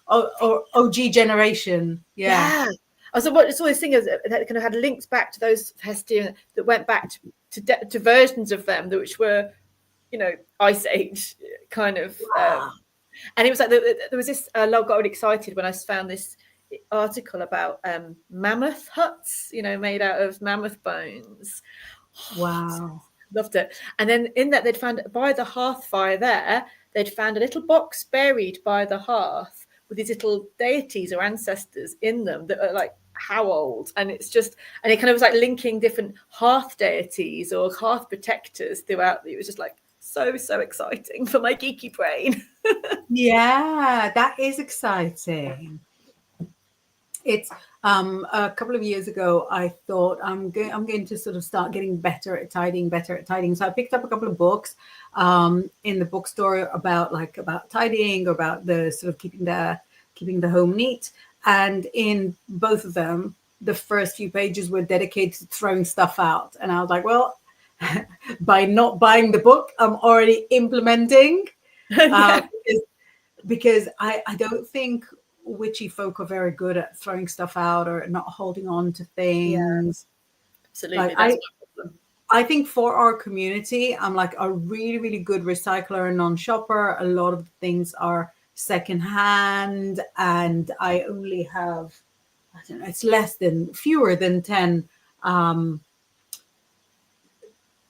OG generation. Yeah. I saw this thing that kind of had links back to those Hestia that went back to versions of them which were, Ice Age kind of. Wow. And it was like there was this. I got really excited when I found this article about mammoth huts, made out of mammoth bones. Wow. Loved it. And then in that they'd found by the hearth fire there, they'd found a little box buried by the hearth with these little deities or ancestors in them that are like how old. And it's just, and it kind of was like linking different hearth deities or hearth protectors throughout. It was just like so exciting for my geeky brain. Yeah, that is exciting. It's a couple of years ago, I thought I'm going to sort of start getting better at tidying. So I picked up a couple of books in the bookstore about tidying, or about the sort of keeping the home neat. And in both of them, the first few pages were dedicated to throwing stuff out. And I was like, well, by not buying the book, I'm already implementing. Because I don't think witchy folk are very good at throwing stuff out or not holding on to things. Absolutely. Like, I think for our community, I'm like a really, really good recycler and non-shopper. A lot of things are secondhand, and I only have, I don't know, it's fewer than 10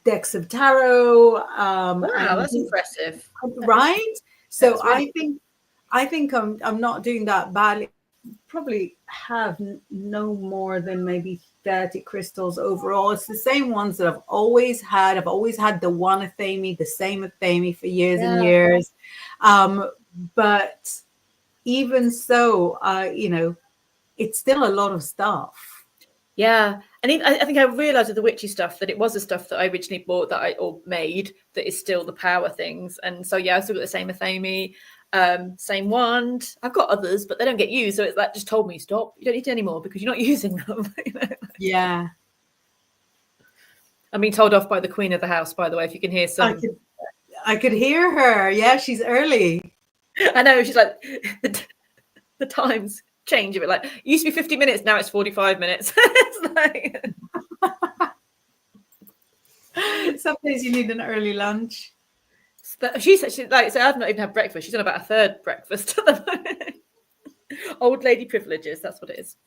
decks of tarot. Wow, that's impressive. Right? So Really I think I'm not doing that badly. Probably have no more than maybe 30 crystals overall. It's the same ones that I've always had. I've always had the one Athame, the same Athame for years and years. But even so, it's still a lot of stuff. Yeah, and I think I realised with the witchy stuff that it was the stuff that I originally bought or made that is still the power things. And so yeah, I still got the same Athame, same wand. I've got others, but they don't get used. So it's that just told me stop. You don't need it anymore because you're not using them. Yeah. I'm being told off by the queen of the house, by the way. If you can hear some, I could hear her. Yeah, she's early. I know she's like the times change a bit. Like it used to be 50 minutes, now it's 45 minutes. It's like some days you need an early lunch. She's like, so I've not even had breakfast. She's on about a third breakfast. Old lady privileges, that's what it is.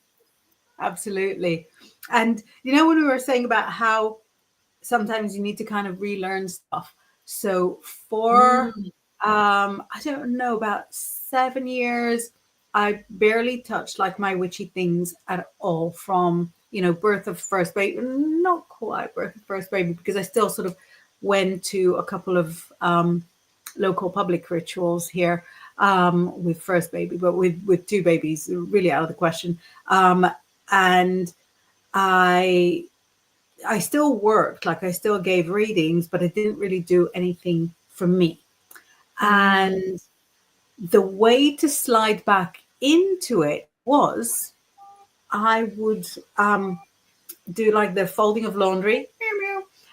Absolutely. And when we were saying about how sometimes you need to kind of relearn stuff. So for I don't know, about 7 years, I barely touched like my witchy things at all from, birth of first baby, not quite birth of first baby, because I still sort of went to a couple of local public rituals here with first baby, but with two babies, really out of the question. And I still worked, like I still gave readings, but I didn't really do anything for me. And the way to slide back into it was I would do like the folding of laundry.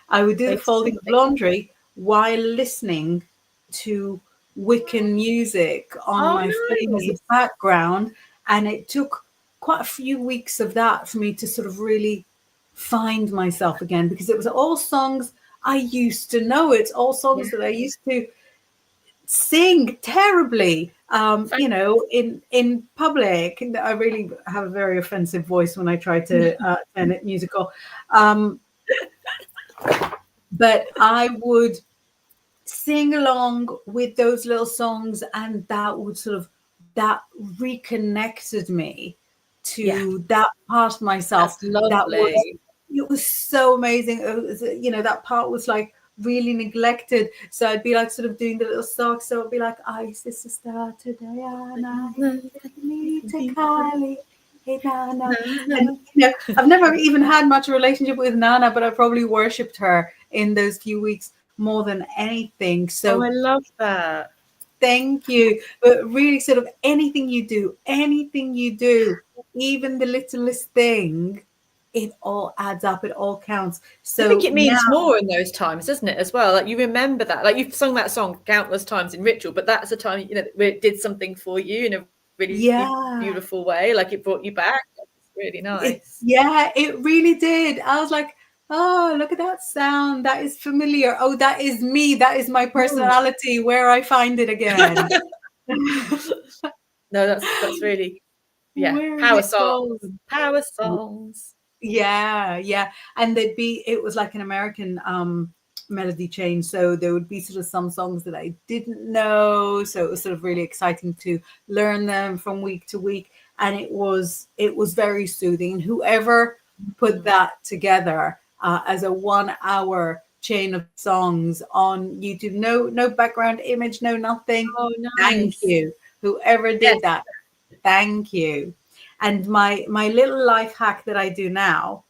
I would do the folding of laundry while listening to Wiccan music on my phone as a background. And it took quite a few weeks of that for me to sort of really find myself again, because it was all songs I used to know. It's all songs that I used to sing terribly, in public. I really have a very offensive voice when I try to turn it musical. But I would sing along with those little songs, and that reconnected me to that part of myself. That's lovely. It was so amazing. That part was like really neglected. So I'd be like sort of doing the little socks. So I'd be like, Isis sister today, Anna, Kali. Hey, Nana. And, I've never even had much relationship with Nana, but I probably worshipped her in those few weeks more than anything. So I love that. Thank you. But really, sort of anything you do, even the littlest thing, it all adds up. It all counts. So I think it means more in those times, doesn't it, as well? Like you remember that. Like you've sung that song countless times in ritual, but that's a time, where it did something for you in a really beautiful way. Like it brought you back. It's really nice. It really did. I was like, oh, look at that sound. That is familiar. Oh, that is me. That is my personality. Where I find it again. No, that's really, power songs. Yeah. And it was like an American melody change. So there would be sort of some songs that I didn't know. So it was sort of really exciting to learn them from week to week. And it was very soothing. Whoever put that together as a 1 hour chain of songs on YouTube, no background image, no nothing. Oh, nice. Thank you. Whoever did that, thank you. And my little life hack that I do now,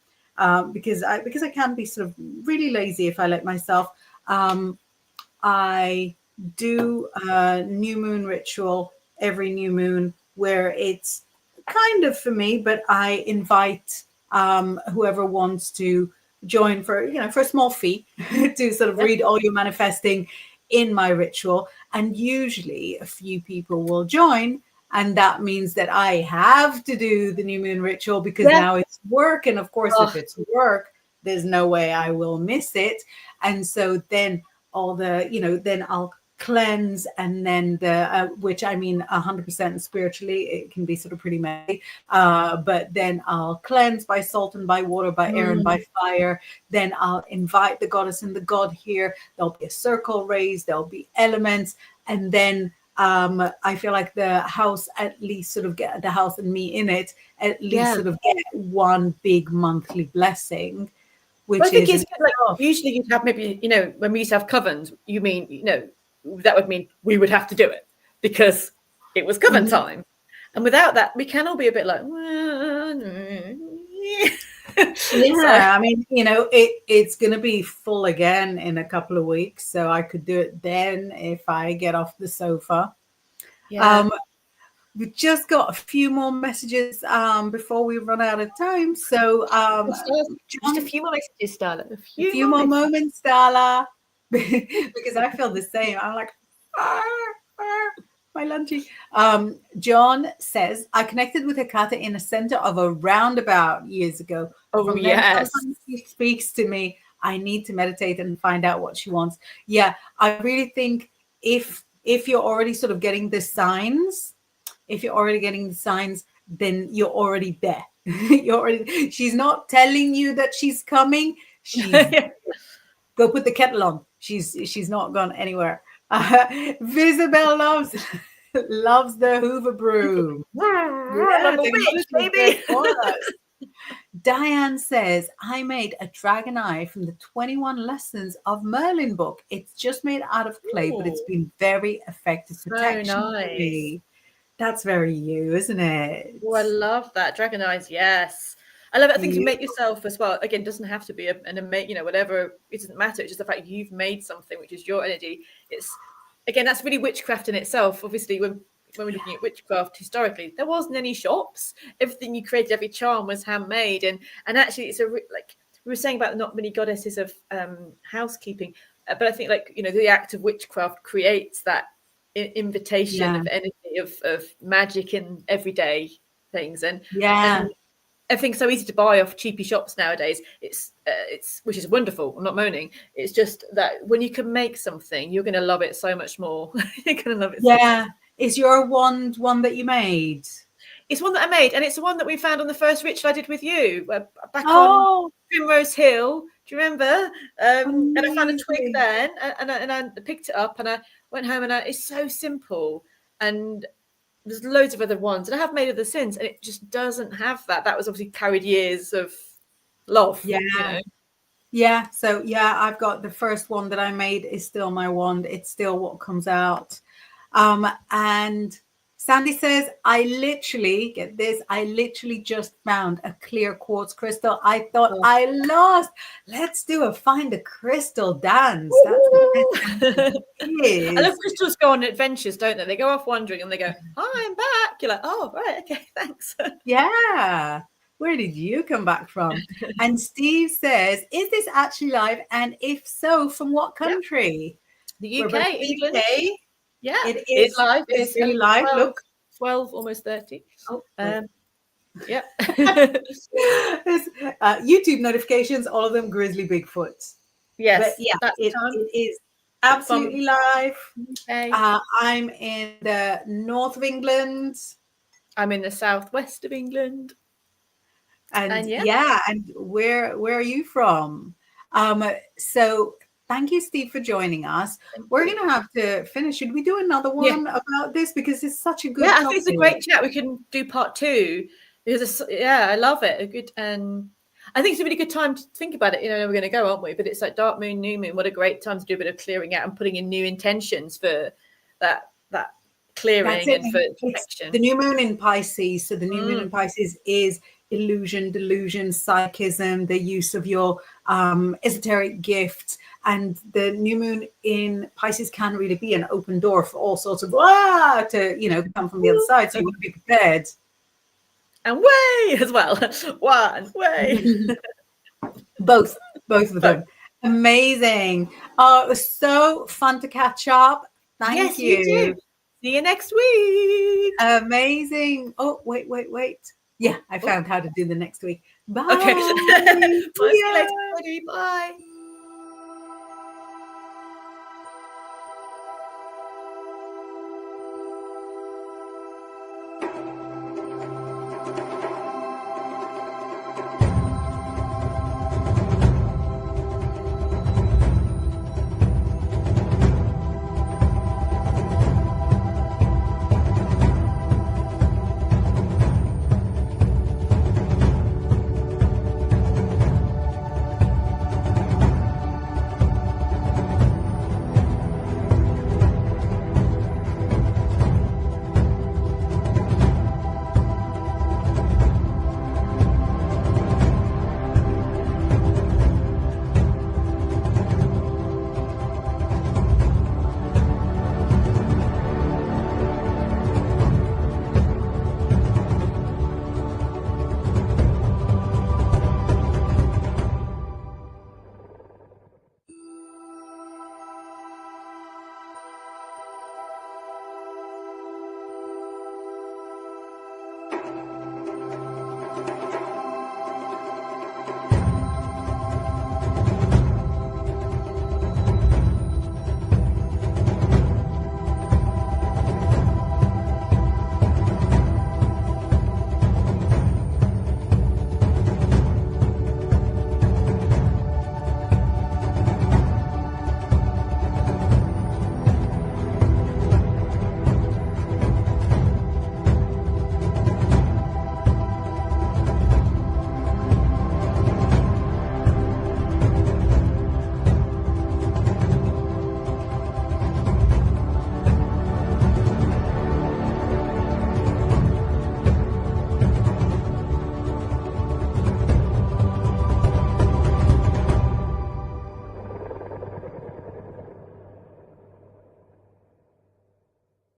because I can be sort of really lazy if I let myself, I do a new moon ritual every new moon where it's kind of for me, but I invite whoever wants to join for a small fee to sort of read all your manifesting in my ritual. And usually a few people will join. And that means that I have to do the new moon ritual because now it's work. And of course, if it's work, there's no way I will miss it. And so then then I'll cleanse, and then the which I mean 100% spiritually, it can be sort of pretty messy, but then I'll cleanse by salt and by water, by air and by fire. Then I'll invite the goddess and the god here. There'll be a circle raised, there'll be elements, and then I feel like the house at least sort of get the house and me in it at least sort of get one big monthly blessing. Which I think is it's like usually you'd have maybe, you know, when we used to have covens, you mean, you know, that would mean we would have to do it because it was coven time. And without that, we can all be a bit like, I mean, you know, it's going to be full again in a couple of weeks. So I could do it then if I get off the sofa. Yeah. We've just got a few more messages before we run out of time. So just a few more messages, Starla. A few more moments, Starla. Because I feel the same. I'm like, my lunchy. John says, I connected with Hecate in the center of a roundabout years ago. Oh, yes. Sometimes she speaks to me. I need to meditate and find out what she wants. Yeah, I really think if you're already sort of getting the signs, then you're already there. She's not telling you that she's coming. She's go put the kettle on. She's not gone anywhere. Visabel loves the Hoover broom. Baby. Diane says, I made a dragon eye from the 21 lessons of Merlin book. It's just made out of clay, but it's been very effective protection. So nice. That's very you, isn't it? Oh, I love that. Dragon eyes, yes. I love it. I think you make yourself as well. Again, doesn't have to be whatever. It doesn't matter. It's just the fact you've made something, which is your energy. It's, again, that's really witchcraft in itself. Obviously, when we're looking at witchcraft historically, there wasn't any shops. Everything you created, every charm was handmade. And actually, it's like we were saying about not many goddesses of housekeeping. But I think, like, you know, the act of witchcraft creates that invitation of energy of magic in everyday things, and everything's so easy to buy off cheapy shops nowadays. It's which is wonderful. I'm not moaning. It's just that when you can make something, you're going to love it so much more. You're going to love it. Yeah. Is your wand one that you made? It's one that I made, and it's the one that we found on the first ritual I did with you back on Primrose Hill. Do you remember? And I found a twig then, and I picked it up, and I went home, and it's so simple. And there's loads of other ones, and I have made others since, and it just doesn't have that. That was obviously carried years of love. Yeah. You know? Yeah. So I've got the first one that I made is still my wand. It's still what comes out. And Sandy says, I literally just found a clear quartz crystal. I thought I lost. Let's do a find a crystal dance. That's I love crystals go on adventures, don't they? They go off wandering and they go, hi, I'm back. You're like, oh, right, okay, thanks. Yeah. Where did you come back from? And Steve says, is this actually live? And if so, from what country? The UK, England. Yeah, it is live. It's really live. 12, Look, 12, almost 30. Yeah. YouTube notifications, all of them Grizzly Bigfoot. Yes. But it is absolutely live. Okay. I'm in the north of England. I'm in the southwest of England. And and where are you from? So thank you, Steve, for joining us. We're going to have to finish. Should we do another one about this? Because it's such a good topic. I think it's a great chat. We can do part 2. Because I love it. I think it's a really good time to think about it. You know, we're going to go, aren't we? But it's like dark moon, new moon. What a great time to do a bit of clearing out and putting in new intentions for that clearing and for protection. The new moon in Pisces. So the new moon in Pisces is illusion, delusion, psychism, the use of your esoteric gifts. And the new moon in Pisces can really be an open door for all sorts of to come from the other side. So you want to be prepared. And way as well. One way. Both of them. Amazing. Oh, it was so fun to catch up. Thank you. You too. See you next week. Amazing. Oh, wait. Yeah, I found how to do the next week. Bye. Okay. See you later. Bye.